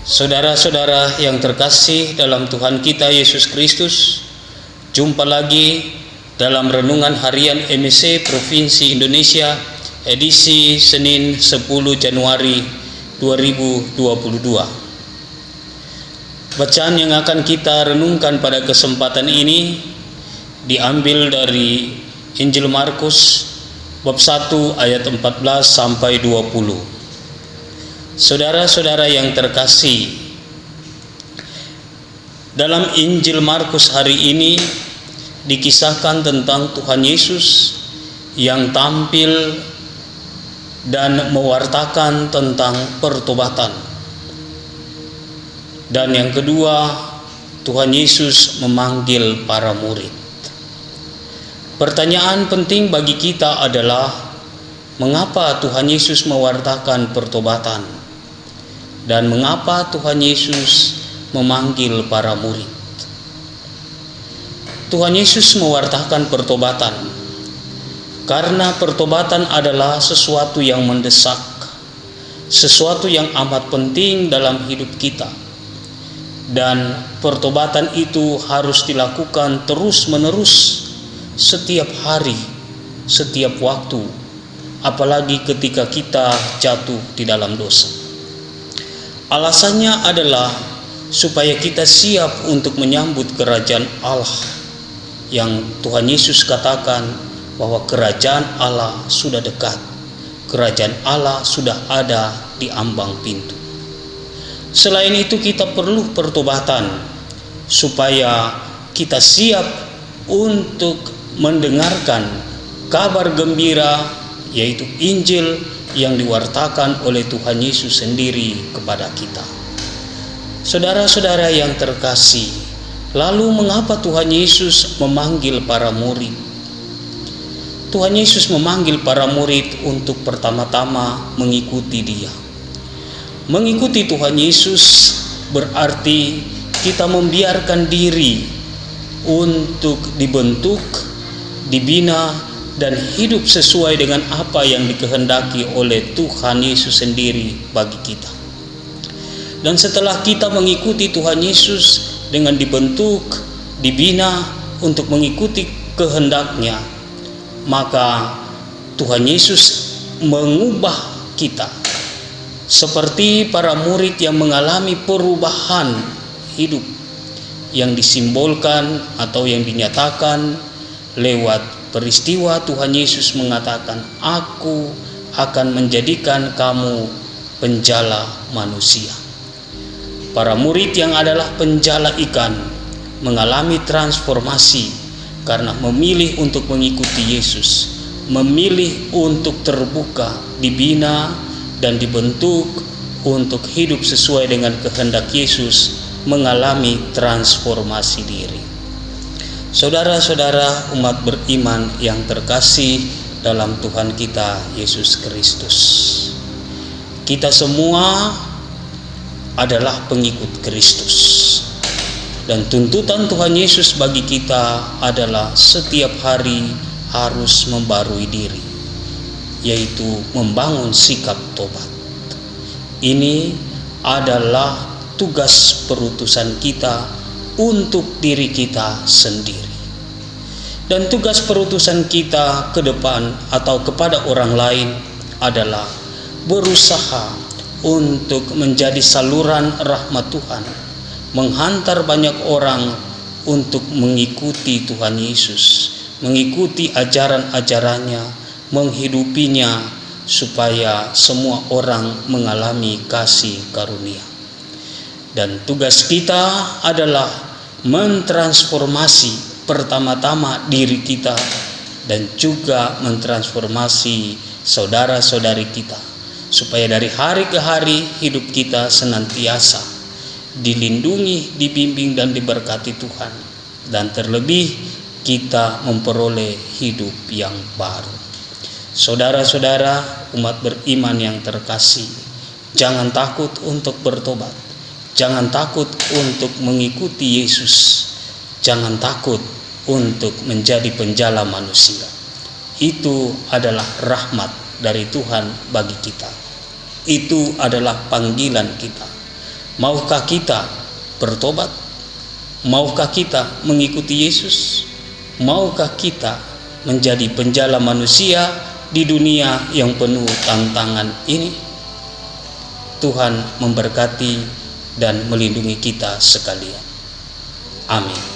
Saudara-saudara yang terkasih dalam Tuhan kita Yesus Kristus, jumpa lagi dalam Renungan Harian MSC Provinsi Indonesia edisi Senin 10 Januari 2022. Bacaan yang akan kita renungkan pada kesempatan ini diambil dari Injil Markus bab 1 ayat 14 sampai 20. Saudara-saudara yang terkasih, dalam Injil Markus hari ini dikisahkan tentang Tuhan Yesus yang tampil dan mewartakan tentang pertobatan. Dan yang kedua, Tuhan Yesus memanggil para murid. Pertanyaan penting bagi kita adalah, mengapa Tuhan Yesus mewartakan pertobatan? Dan mengapa Tuhan Yesus memanggil para murid? Tuhan Yesus mewartakan pertobatan karena pertobatan adalah sesuatu yang mendesak, sesuatu yang amat penting dalam hidup kita. Dan pertobatan itu harus dilakukan terus-menerus, setiap hari, setiap waktu, apalagi ketika kita jatuh di dalam dosa. Alasannya adalah supaya kita siap untuk menyambut kerajaan Allah yang Tuhan Yesus katakan bahwa kerajaan Allah sudah dekat, kerajaan Allah sudah ada di ambang pintu. Selain itu, kita perlu pertobatan supaya kita siap untuk mendengarkan kabar gembira, yaitu Injil yang diwartakan oleh Tuhan Yesus sendiri kepada kita. Saudara-saudara yang terkasih, lalu mengapa Tuhan Yesus memanggil para murid? Tuhan Yesus memanggil para murid untuk pertama-tama mengikuti Dia. Mengikuti Tuhan Yesus berarti kita membiarkan diri untuk dibentuk, dibina, dan hidup sesuai dengan apa yang dikehendaki oleh Tuhan Yesus sendiri bagi kita. Dan setelah kita mengikuti Tuhan Yesus dengan dibentuk, dibina untuk mengikuti kehendaknya, maka Tuhan Yesus mengubah kita seperti para murid yang mengalami perubahan hidup yang disimbolkan atau yang dinyatakan lewat peristiwa Tuhan Yesus mengatakan, "Aku akan menjadikan kamu penjala manusia." Para murid yang adalah penjala ikan mengalami transformasi karena memilih untuk mengikuti Yesus, memilih untuk terbuka, dibina, dan dibentuk untuk hidup sesuai dengan kehendak Yesus, mengalami transformasi diri. Saudara-saudara umat beriman yang terkasih dalam Tuhan kita Yesus Kristus, kita semua adalah pengikut Kristus, dan tuntutan Tuhan Yesus bagi kita adalah setiap hari harus membarui diri, yaitu membangun sikap tobat. Ini adalah tugas perutusan kita untuk diri kita sendiri. Dan tugas perutusan kita ke depan atau kepada orang lain adalah berusaha untuk menjadi saluran rahmat Tuhan, menghantar banyak orang untuk mengikuti Tuhan Yesus, mengikuti ajaran-ajarannya, menghidupinya, supaya semua orang mengalami kasih karunia. Dan tugas kita adalah mentransformasi pertama-tama diri kita dan juga mentransformasi saudara-saudari kita, supaya dari hari ke hari hidup kita senantiasa dilindungi, dibimbing, dan diberkati Tuhan, dan terlebih kita memperoleh hidup yang baru. Saudara-saudara umat beriman yang terkasih, jangan takut untuk bertobat, jangan takut untuk mengikuti Yesus, jangan takut untuk menjadi penjala manusia. Itu adalah rahmat dari Tuhan bagi kita. Itu adalah panggilan kita. Maukah kita bertobat? Maukah kita mengikuti Yesus? Maukah kita menjadi penjala manusia di dunia yang penuh tantangan ini? Tuhan memberkati dan melindungi kita sekalian. Amin.